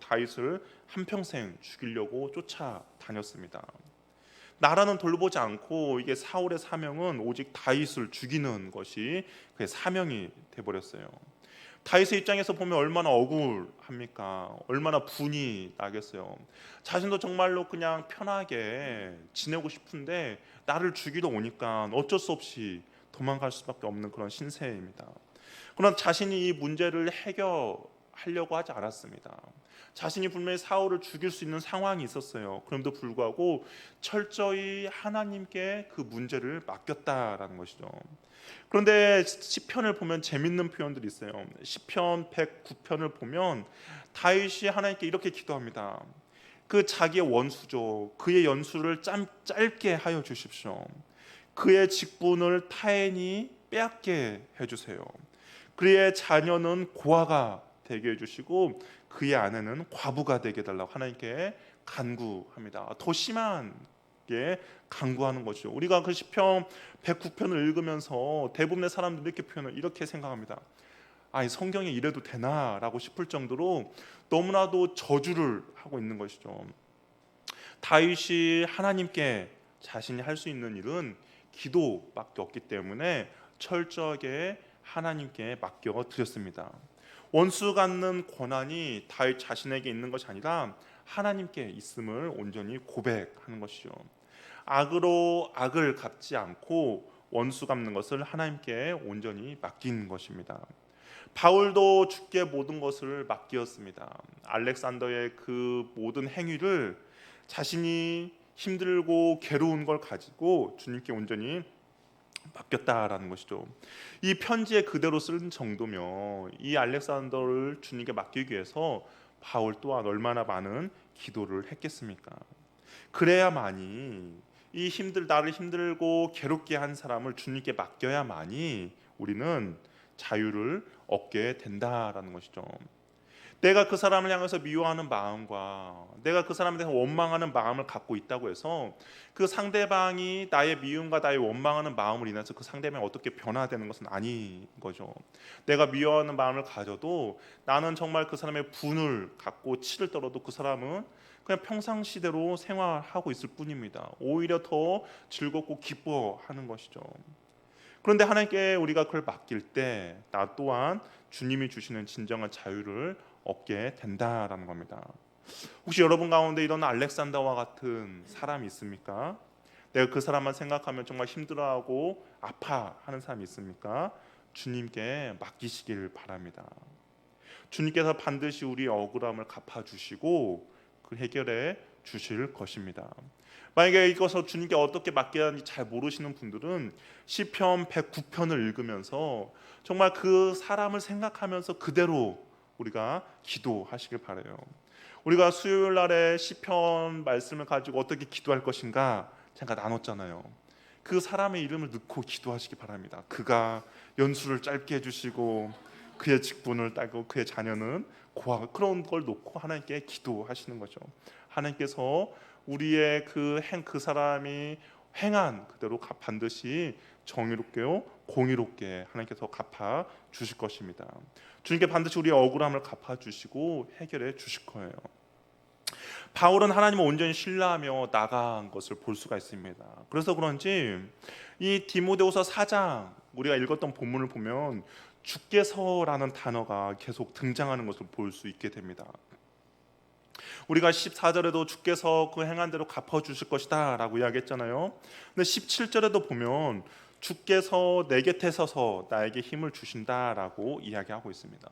다윗을 한평생 죽이려고 쫓아다녔습니다. 나라는 돌보지 않고 이게 사울의 사명은 오직 다윗을 죽이는 것이 그의 사명이 돼버렸어요. 다윗의 입장에서 보면 얼마나 억울합니까? 얼마나 분이 나겠어요. 자신도 정말로 그냥 편하게 지내고 싶은데 나를 죽이러 오니까 어쩔 수 없이 도망갈 수밖에 없는 그런 신세입니다. 그러나 자신이 이 문제를 해결하려고 하지 않았습니다. 자신이 분명히 사울을 죽일 수 있는 상황이 있었어요. 그럼에도 불구하고 철저히 하나님께 그 문제를 맡겼다라는 것이죠. 그런데 시편을 보면 재밌는 표현들이 있어요. 시편 109편을 보면 다윗이 하나님께 이렇게 기도합니다. 그 자기의 원수죠. 그의 연수를 짧게 하여 주십시오. 그의 직분을 타인이 빼앗게 해주세요. 그의 자녀는 고아가 되게 해주시고 그의 아내는 과부가 되게 해달라고 하나님께 간구합니다. 더 심하게 간구하는 거죠. 우리가 그 시편 109편을 읽으면서 대부분의 사람들이 이렇게 생각합니다. 이 성경에 이래도 되나라고 싶을 정도로 너무나도 저주를 하고 있는 것이죠. 다윗이 하나님께 자신이 할 수 있는 일은 기도밖에 없기 때문에 철저하게 하나님께 맡겨 드렸습니다. 원수 갖는 권한이 다윗 자신에게 있는 것이 아니라 하나님께 있음을 온전히 고백하는 것이죠. 악으로 악을 갚지 않고 원수 갚는 것을 하나님께 온전히 맡기는 것입니다. 바울도 주께 모든 것을 맡기었습니다. 알렉산더의 그 모든 행위를 자신이 힘들고 괴로운 걸 가지고 주님께 온전히 맡겼다라는 것이죠. 이 편지에 그대로 쓴 정도면 이 알렉산더를 주님께 맡기기 위해서 바울 또한 얼마나 많은 기도를 했겠습니까? 그래야만이 나를 힘들고 괴롭게 한 사람을 주님께 맡겨야만이 우리는 자유를 얻게 된다라는 것이죠. 내가 그 사람을 향해서 미워하는 마음과 내가 그 사람에 대해서 원망하는 마음을 갖고 있다고 해서 그 상대방이 나의 미움과 나의 원망하는 마음을 인해서 그 상대방이 어떻게 변화되는 것은 아닌 거죠. 내가 미워하는 마음을 가져도 나는 정말 그 사람의 분을 갖고 치를 떨어도 그 사람은 그냥 평상시대로 생활하고 있을 뿐입니다. 오히려 더 즐겁고 기뻐하는 것이죠. 그런데 하나님께 우리가 그걸 맡길 때 나 또한 주님이 주시는 진정한 자유를 얻게 된다라는 겁니다. 혹시 여러분 가운데 이런 알렉산더와 같은 사람이 있습니까? 내가 그 사람만 생각하면 정말 힘들어하고 아파하는 사람이 있습니까? 주님께 맡기시길 바랍니다. 주님께서 반드시 우리의 억울함을 갚아주시고 그 해결해 주실 것입니다. 만약에 이것을 주님께 어떻게 맡겨야 하는지 잘 모르시는 분들은 시편 109편을 읽으면서 정말 그 사람을 생각하면서 그대로 우리가 기도하시길 바라요. 우리가 수요일 날에 시편 말씀을 가지고 어떻게 기도할 것인가 잠깐 나눴잖아요. 그 사람의 이름을 넣고 기도하시기 바랍니다. 그가 연수를 짧게 해주시고 그의 직분을 따고 그의 자녀는 고아, 그런 걸 놓고 하나님께 기도하시는 거죠. 하나님께서 우리의 그 사람이 행한 그대로 반드시 정의롭게요 공의롭게 하나님께서 갚아 주실 것입니다. 주님께 반드시 우리의 억울함을 갚아 주시고 해결해 주실 거예요. 바울은 하나님을 온전히 신뢰하며 나간 것을 볼 수가 있습니다. 그래서 그런지 이 디모데후서 4장 우리가 읽었던 본문을 보면 주께서라는 단어가 계속 등장하는 것을 볼 수 있게 됩니다. 우리가 14절에도 주께서 그 행한 대로 갚아주실 것이다 라고 이야기했잖아요. 근데 17절에도 보면 주께서 내 곁에 서서 나에게 힘을 주신다라고 이야기하고 있습니다.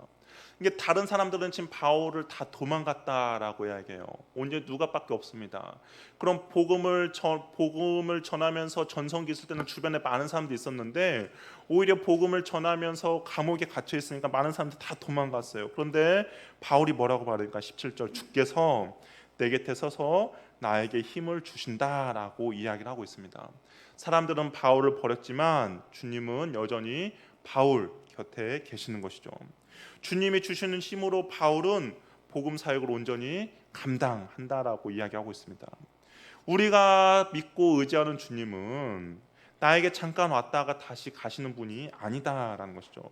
이게 다른 사람들은 지금 바울을 다 도망갔다라고 이야기해요. 언제 누가밖에 없습니다. 그럼 복음을 전하면서 전성기 있을 때는 주변에 많은 사람들이 있었는데 오히려 복음을 전하면서 감옥에 갇혀 있으니까 많은 사람들이 다 도망갔어요. 그런데 바울이 뭐라고 말하니까 17절 주께서 내 곁에 서서 나에게 힘을 주신다라고 이야기를 하고 있습니다. 사람들은 바울을 버렸지만 주님은 여전히 바울 곁에 계시는 것이죠. 주님이 주시는 힘으로 바울은 복음 사역을 온전히 감당한다라고 이야기하고 있습니다. 우리가 믿고 의지하는 주님은 나에게 잠깐 왔다가 다시 가시는 분이 아니다라는 것이죠.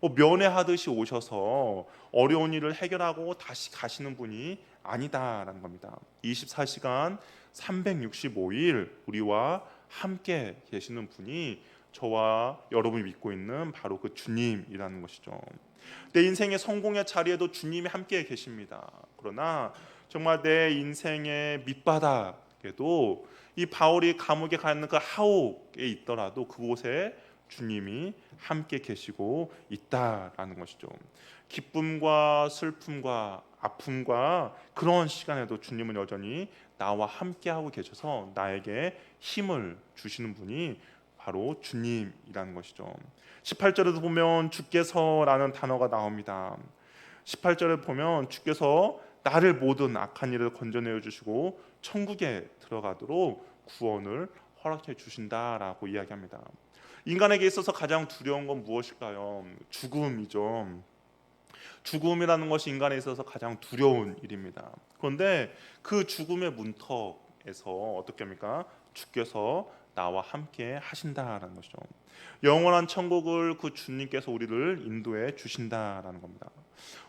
뭐 면회하듯이 오셔서 어려운 일을 해결하고 다시 가시는 분이 아니다라는 겁니다. 24시간 365일 우리와 함께 계시는 분이 저와 여러분이 믿고 있는 바로 그 주님이라는 것이죠. 내 인생의 성공의 자리에도 주님이 함께 계십니다. 그러나 정말 내 인생의 밑바닥에도 이 바울이 감옥에 가 있는 그 하옥에 있더라도 그곳에 주님이 함께 계시고 있다라는 것이죠. 기쁨과 슬픔과 아픔과 그런 시간에도 주님은 여전히 나와 함께 하고 계셔서 나에게 힘을 주시는 분이 바로 주님이라는 것이죠. 18절에도 보면 주께서라는 단어가 나옵니다. 18절에 보면 주께서 나를 모든 악한 일을 건져내어 주시고 천국에 들어가도록 구원을 허락해 주신다라고 이야기합니다. 인간에게 있어서 가장 두려운 건 무엇일까요? 죽음이죠. 죽음이라는 것이 인간에 있어서 가장 두려운 일입니다. 그런데 그 죽음의 문턱에서 어떻게 합니까? 주께서 나와 함께 하신다라는 것이죠. 영원한 천국을 그 주님께서 우리를 인도해 주신다라는 겁니다.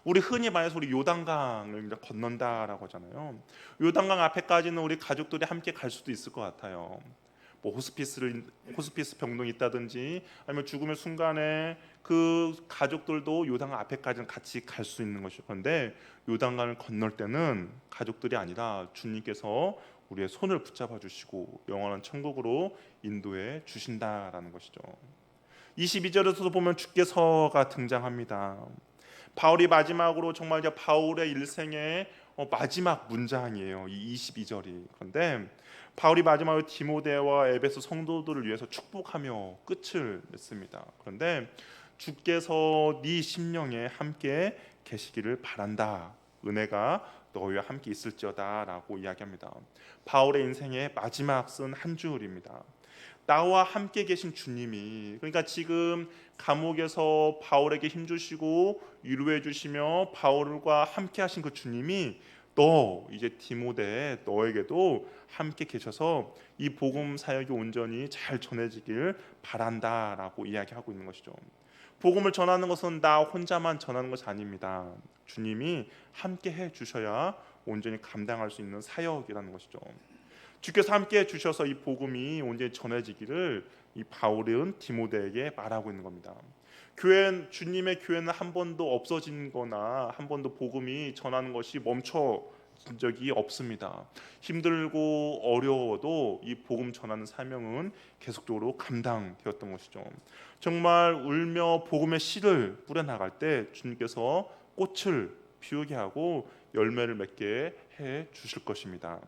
우리 흔히 말해서 우리 요단강을 이제 건넌다라고 하잖아요. 요단강 앞에까지는 우리 가족들이 함께 갈 수도 있을 것 같아요. 뭐 호스피스 병동이 있다든지 아니면 죽음의 순간에 그 가족들도 요단강 앞에까지는 같이 갈 수 있는 것이죠. 그런데 요단강을 건널 때는 가족들이 아니라 주님께서 우리의 손을 붙잡아 주시고 영원한 천국으로 인도해 주신다라는 것이죠. 22절에서도 보면 주께서가 등장합니다. 바울이 마지막으로 정말 바울의 일생의 마지막 문장이에요. 이 22절이. 그런데 바울이 마지막으로 디모데와 에베소 성도들을 위해서 축복하며 끝을 냈습니다. 그런데 주께서 네 심령에 함께 계시기를 바란다. 은혜가 너희와 함께 있을지어다라고 이야기합니다. 바울의 인생의 마지막 쓴 한 줄입니다. 나와 함께 계신 주님이, 그러니까 지금 감옥에서 바울에게 힘주시고 위로해 주시며 바울과 함께 하신 그 주님이 너 이제 디모데 너에게도 함께 계셔서 이 복음 사역이 온전히 잘 전해지길 바란다라고 이야기하고 있는 것이죠. 복음을 전하는 것은 나 혼자만 전하는 것이 아닙니다. 주님이 함께 해 주셔야 온전히 감당할 수 있는 사역이라는 것이죠. 주께서 함께 해 주셔서 이 복음이 온전히 전해지기를 이 바울은 디모데에게 말하고 있는 겁니다. 주님의 교회는 한 번도 없어진 거나 한 번도 복음이 전하는 것이 멈춰진 적이 없습니다. 힘들고 어려워도 이 복음 전하는 사명은 계속적으로 감당되었던 것이죠. 정말 울며 복음의 씨를 뿌려나갈 때 주님께서 꽃을 피우게 하고 열매를 맺게 해 주실 것입니다.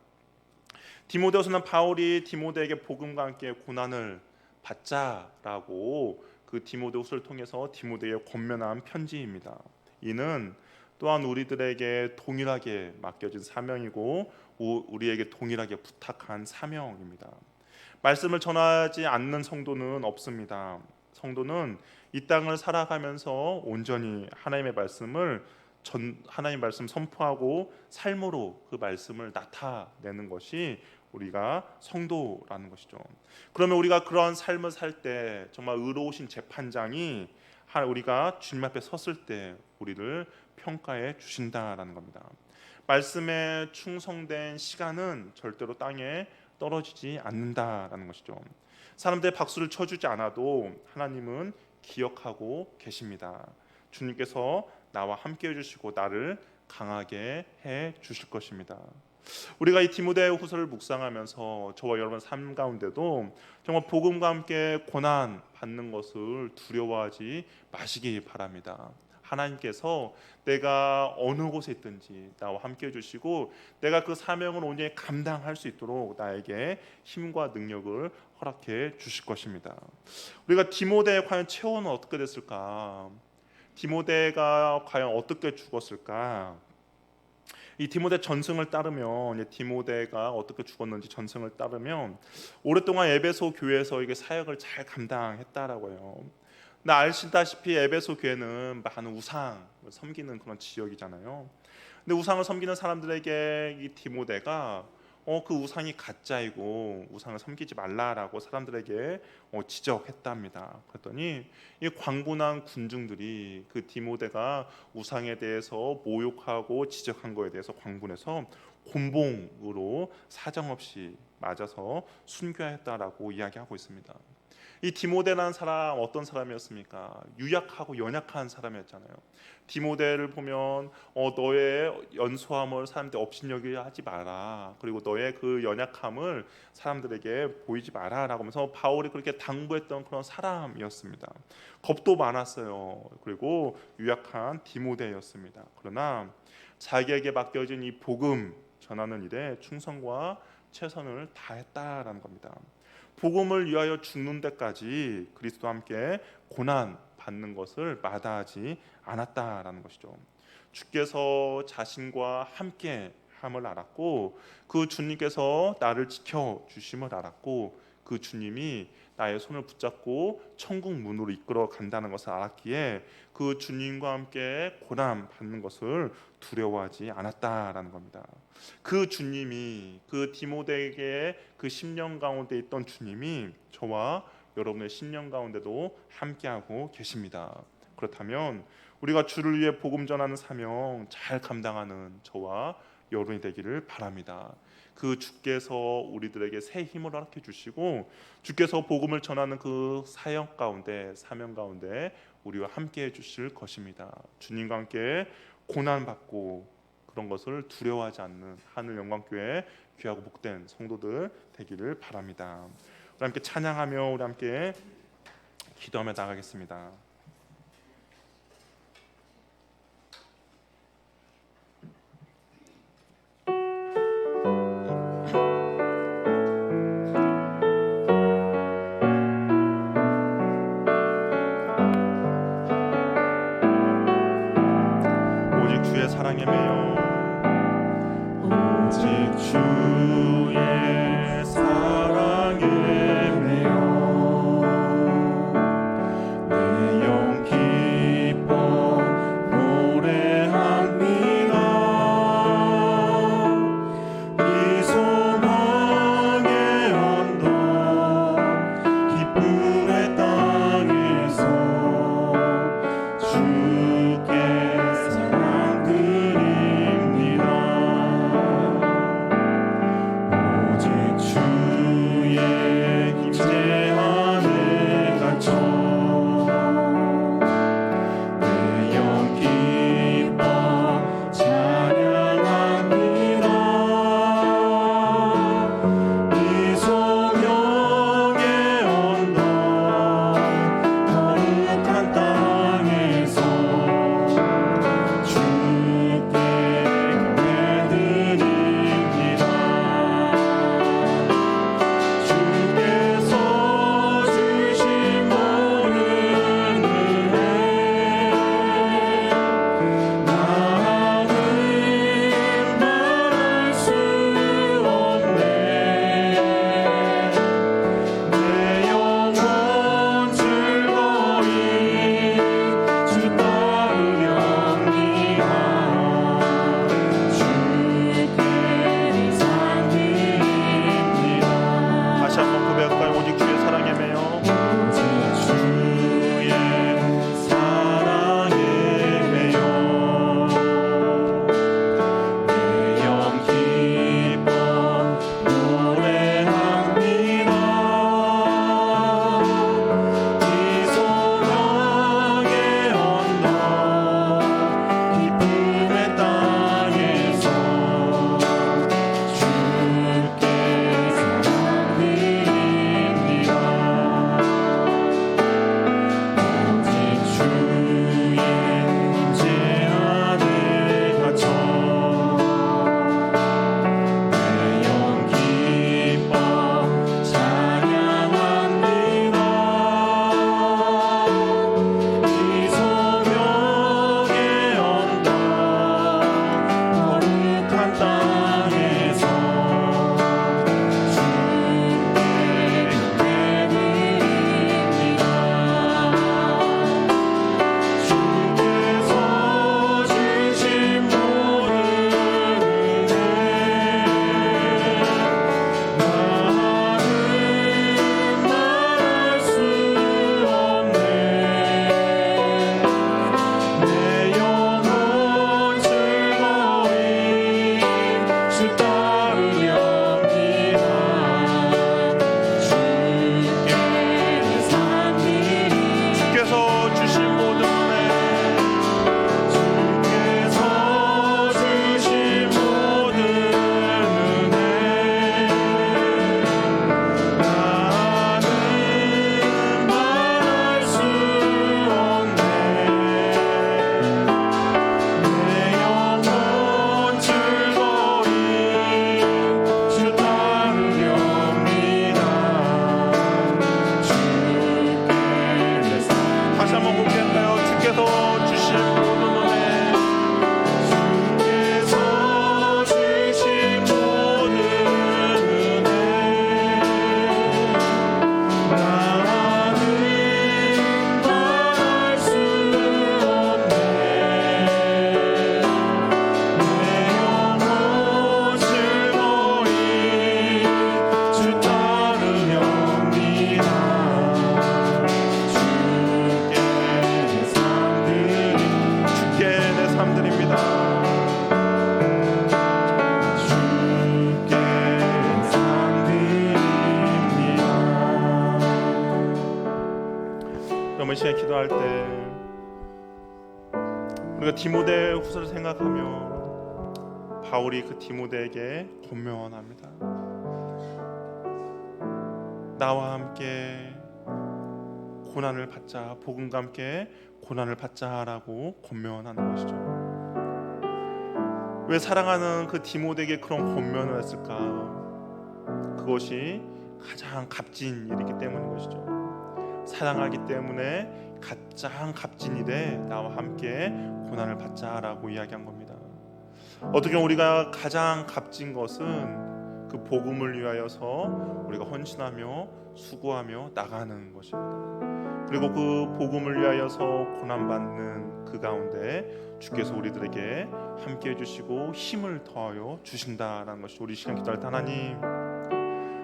디모데후서는 바울이 디모데에게 복음과 함께 고난을 받자라고 그 디모데후서를 통해서 디모데에게 권면한 편지입니다. 이는 또한 우리들에게 동일하게 맡겨진 사명이고 우리에게 동일하게 부탁한 사명입니다. 말씀을 전하지 않는 성도는 없습니다. 성도는 이 땅을 살아가면서 온전히 하나님의 말씀 선포하고 삶으로 그 말씀을 나타내는 것이 우리가 성도라는 것이죠. 그러면 우리가 그런 삶을 살 때 정말 의로우신 재판장이 우리가 주님 앞에 섰을 때 우리를 평가해 주신다라는 겁니다. 말씀에 충성된 시간은 절대로 땅에 떨어지지 않는다라는 것이죠. 사람들의 박수를 쳐주지 않아도 하나님은 기억하고 계십니다. 주님께서 나와 함께 해주시고 나를 강하게 해 주실 것입니다. 우리가 이 디모데후서를 묵상하면서 저와 여러분 삶 가운데도 정말 복음과 함께 고난 받는 것을 두려워하지 마시기 바랍니다. 하나님께서 내가 어느 곳에 있든지 나와 함께 해주시고 내가 그 사명을 온전히 감당할 수 있도록 나에게 힘과 능력을 허락해 주실 것입니다. 우리가 디모데의 과연 최후는 어떻게 됐을까? 디모데가 과연 어떻게 죽었을까? 이 디모데 전승을 따르면 디모데가 어떻게 죽었는지 전승을 따르면 오랫동안 에베소 교회에서 이게 사역을 잘 감당했다라고 해요. 근데 아시다시피 에베소 교회는 많은 우상을 섬기는 그런 지역이잖아요. 근데 우상을 섬기는 사람들에게 이 디모데가 그 우상이 가짜이고 우상을 섬기지 말라라고 사람들에게 지적했답니다. 그랬더니 이 광분한 군중들이 그 디모데가 우상에 대해서 모욕하고 지적한 거에 대해서 광분해서 곤봉으로 사정없이 맞아서 순교했다라고 이야기하고 있습니다. 이 디모데라는 사람 어떤 사람이었습니까? 유약하고 연약한 사람이었잖아요. 디모데를 보면 너의 연소함을 사람들이 업신여기게 하지 마라. 그리고 너의 그 연약함을 사람들에게 보이지 마라라고 하면서 바울이 그렇게 당부했던 그런 사람이었습니다. 겁도 많았어요. 그리고 유약한 디모데였습니다. 그러나 자기에게 맡겨진 이 복음 전하는 일에 충성과 최선을 다했다라는 겁니다. 복음을 위하여 죽는 데까지 그리스도와 함께 고난 받는 것을 마다하지 않았다라는 것이죠. 주께서 자신과 함께 함을 알았고 그 주님께서 나를 지켜 주심을 알았고 그 주님이 나의 손을 붙잡고 천국 문으로 이끌어 간다는 것을 알았기에 그 주님과 함께 고난 받는 것을 두려워하지 않았다라는 겁니다. 그 주님이 그 디모데에게 그 10년 가운데 있던 주님이 저와 여러분의 10년 가운데도 함께하고 계십니다. 그렇다면 우리가 주를 위해 복음 전하는 사명 잘 감당하는 저와 여러분이 되기를 바랍니다. 그 주께서 우리들에게 새 힘을 허락해 주시고 주께서 복음을 전하는 그 사역 가운데 사명 가운데 우리와 함께 해 주실 것입니다. 주님과 함께 고난 받고 그런 것을 두려워하지 않는 하늘 영광교회 귀하고 복된 성도들 되기를 바랍니다. 우리 함께 찬양하며 우리 함께 기도하며 나가겠습니다. 오직 주의 사랑에 매여 오직 주의 사랑에 매여 내 이번 시간에 기도할 때 우리가 디모데 후서를 생각하며 바울이 그 디모데에게 권면합니다. 나와 함께 고난을 받자, 복음과 함께 고난을 받자라고 권면하는 것이죠. 왜 사랑하는 그 디모데에게 그런 권면을 했을까? 그것이 가장 값진 일이기 때문인 것이죠. 사랑하기 때문에 가장 값진 일에 나와 함께 고난을 받자라고 이야기한 겁니다. 어떻게 우리가 가장 값진 것은 그 복음을 위하여서 우리가 헌신하며 수고하며 나가는 것입니다. 그리고 그 복음을 위하여서 고난받는 그 가운데 주께서 우리들에게 함께 해주시고 힘을 더하여 주신다라는 것이 우리 시간 기도할 때 하나님,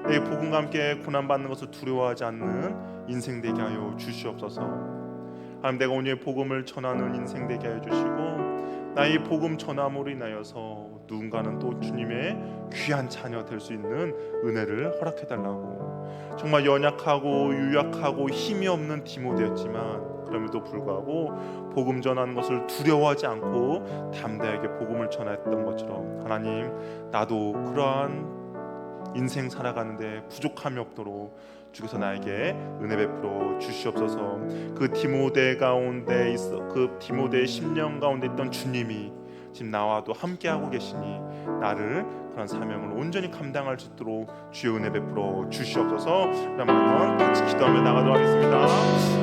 내 복음과 함께 고난받는 것을 두려워하지 않는 인생 되게 하여 주시옵소서. 하나님, 내가 오늘 복음을 전하는 인생 되게 하여 주시고 나의 복음 전함으로 인하여서 누군가는 또 주님의 귀한 자녀 될 수 있는 은혜를 허락해달라고. 정말 연약하고 유약하고 힘이 없는 디모데였지만 그럼에도 불구하고 복음 전하는 것을 두려워하지 않고 담대하게 복음을 전했던 것처럼 하나님, 나도 그러한 인생 살아가는데 부족함이 없도록 주께서 나에게 은혜 베풀어 주시옵소서. 그 디모데 가운데 있어, 그 디모데의 심령 가운데 있던 주님이 지금 나와도 함께하고 계시니 나를 그런 사명을 온전히 감당할 수 있도록 주의 은혜 베풀어 주시옵소서. 그러면 같이 기도하며 나가도록 하겠습니다.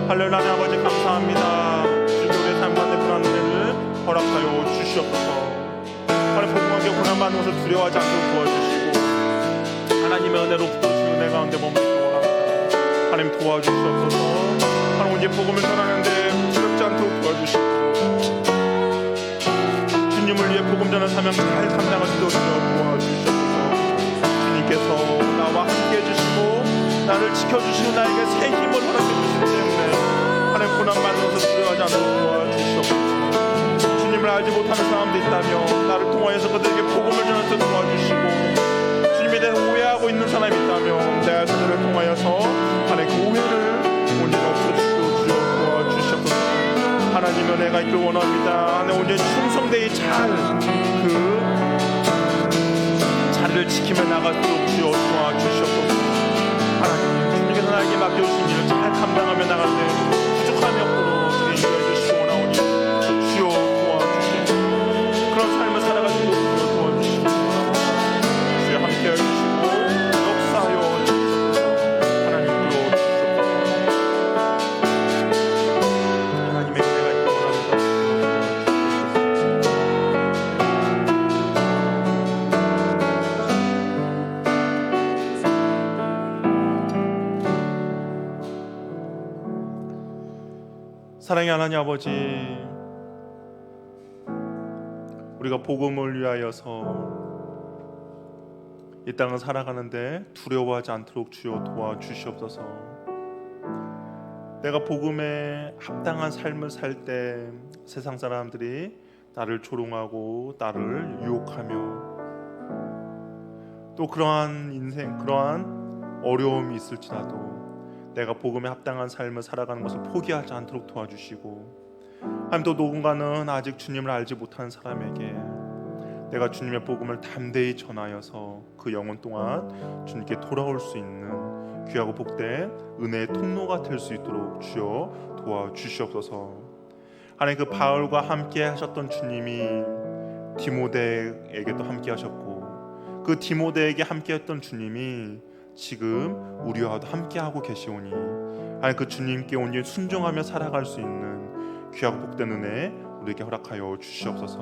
할렐루야. 하나님 아버지 감사합니다. 우리의 삶 가운데 그런 은혜를 허락하여 주시옵소서. 하나님, 복음하게 고난받는 것을 두려워하지 않도록 도와주시고 하나님의 은혜로부터 주의 은혜 가운데 머무르도록 합니다. 하나님 도와주시옵소서. 하나님, 오늘 복음을 전하는데 두렵지 않도록 도와주시고 주님을 위해 복음 전하는 사명 잘 감당할 수 있도록 도와주시옵소서. 주님께서 나와 함께 해주시고 나를 지켜주시고 나에게 새 힘을 허락해 주시기 때문에 하나님, 고난받는 것을 두려워하지 않도록 도와주시옵소서. 주님을 알지 못하는 사람도 있다면 나를 통하여서 그들에게 복음을 전할 수 도와주시고 주님에 대해 오해하고 있는 사람이 있다면 내가 그들을 통하여서 하나님 그 오해를 온전히 없애주시고 도와주시옵소서. 하나님의 은혜가 있길 원합니다. 하나님, 온전히 충성되이 잘 그 자리를 지키며 나갈수록 주여 도와주시옵소서. 하나님, 주님께서 나에게 맡겨주신 일을 잘 감당하며 나갈 때 부족함이 없도록 주의 인도해 주시고 원하오니 주여 도와주시옵소서. 그런 삶을 살아갈 수 있도록 주여 도와주시옵소서. 주여 함께 해주시고 역사하여 주시옵소서. 하나님 불러주시옵소서. 하나님의 은혜가 있길 원합니다. 사랑의 하나님 아버지, 우리가 복음을 위하여서 이 땅을 살아가는데 두려워하지 않도록 주여 도와주시옵소서. 내가 복음에 합당한 삶을 살 때 세상 사람들이 나를 조롱하고 나를 유혹하며 또 그러한 인생, 그러한 어려움이 있을지라도 내가 복음에 합당한 삶을 살아가는 것을 포기하지 않도록 도와주시고, 하나님, 또 누군가는 아직 주님을 알지 못하는 사람에게 내가 주님의 복음을 담대히 전하여서 그 영혼 동안 주님께 돌아올 수 있는 귀하고 복된 은혜의 통로가 될 수 있도록 주여 도와주시옵소서. 하나님, 그 바울과 함께 하셨던 주님이 디모데에게도 함께 하셨고 그 디모데에게 함께 했던 주님이 지금 우리와도 함께하고 계시오니 하나님, 그 주님께 온전히 순종하며 살아갈 수 있는 귀하고 복된 은혜 우리에게 허락하여 주시옵소서.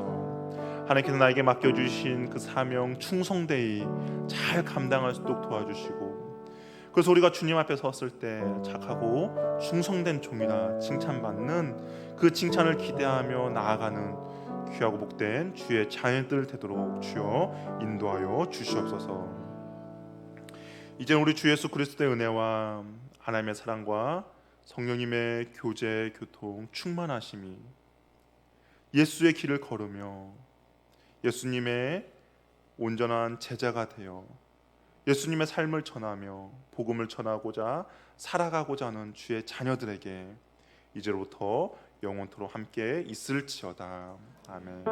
하나님께서 나에게 맡겨주신 그 사명 충성되이 잘 감당할 수 있도록 도와주시고, 그래서 우리가 주님 앞에 섰을 때 착하고 충성된 종이라 칭찬받는 그 칭찬을 기대하며 나아가는 귀하고 복된 주의 자녀들 되도록 주여 인도하여 주시옵소서. 이제 우리 주 예수 그리스도의 은혜와 하나님의 사랑과 성령님의 교제, 교통, 충만하심이 예수의 길을 걸으며 예수님의 온전한 제자가 되어 예수님의 삶을 전하며 복음을 전하고자 살아가고자 하는 주의 자녀들에게 이제로부터 영원토록 함께 있을지어다. 아멘.